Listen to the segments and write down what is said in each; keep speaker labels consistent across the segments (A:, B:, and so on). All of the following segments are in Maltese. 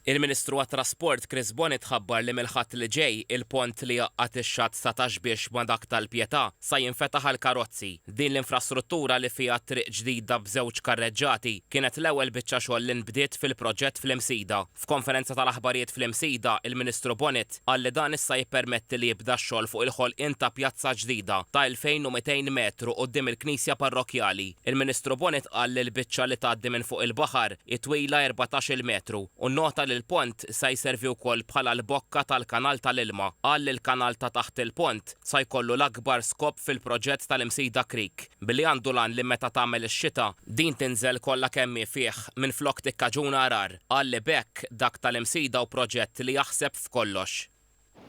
A: Il-Ministru għat-Trasport Chris Bonnet ħabbar li mill-ħadd li ġej il-pont li jaqqat ix-xatt satax biex ma dak tal-Pjetà sa jinfetaħ għal karozzi. Din l-infrastruttura li fiha triq ġdida b'żewġ karreġġati kienet l-ewwel biċċa xogħol li nbdiet fil-proġett fl-Imsida. F'konferenza tal-aħbarijiet fl-Imsida, il-Ministru Bonnet qal li dan issa jippermetti li jibda x-xogħol fuq il-ħolqien ta' pjazza ġdida ta' 2200 metru quddiem il-Knisja Parrokjali. Il-Ministru Bonnet qal li l-biċċa li tgħaddi minn fuq il-baħar itwila 14-il metru u nnota li l-pont se jservi wkoll bħala l-bokka tal-kanal tal-ilma. Qal li l-kanal ta' taħt il-pont se jkollu l-akbar skop fil-proġett tal-Imsida Creek billi għandu lan li meta tagħmel ix-xita din tinżel kollha kemm fih minflok tikkaġuna arar. Qal li bekk dak tal-Imsida u proġett li jaħseb f'kollox.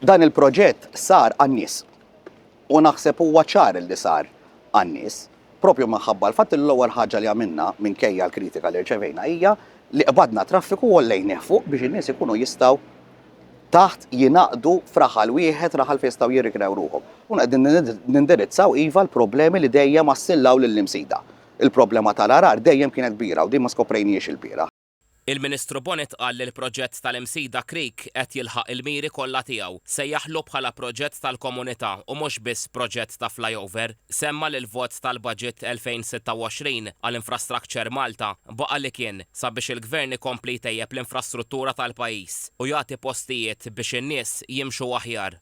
B: Dan il-proġett sar għan-nies u naħseb huwa ċar li sar għan-nies propju minħabba l-fatt li l-ewwel ħaġa li għamilna minkejja l-kritika li rċevejna hija li qbadna traffiku u lejnieh fuq biex in-nies ikunu jistgħu taħt jinaqdu f'raħal wieħed raħal fejn jistgħu jirrikrew ruhom. U qegħdin nindirizzaw iva l-problemi li dejjem assillaw lill-Imsida. Il-problema tal-arar dejjem kienet kbira u din ma skoprejniex il-bieraħ.
A: Il-Ministru Bonnet qal li l-proġett tal-Imsida Creek qed jilħaq il-miri kollha tiegħu se jaħlu bħala proġett tal-komunità u mhux biss proġett ta' flyover. Semma li l-vot tal-Baġit 2026 għall-Infrastructure Malta baqa' li kien sabiex il-Gvern ikompli jtejjeb l-infrastruttura tal-pajjiż u jagħti postijiet biex in-nies jimxu aħjar.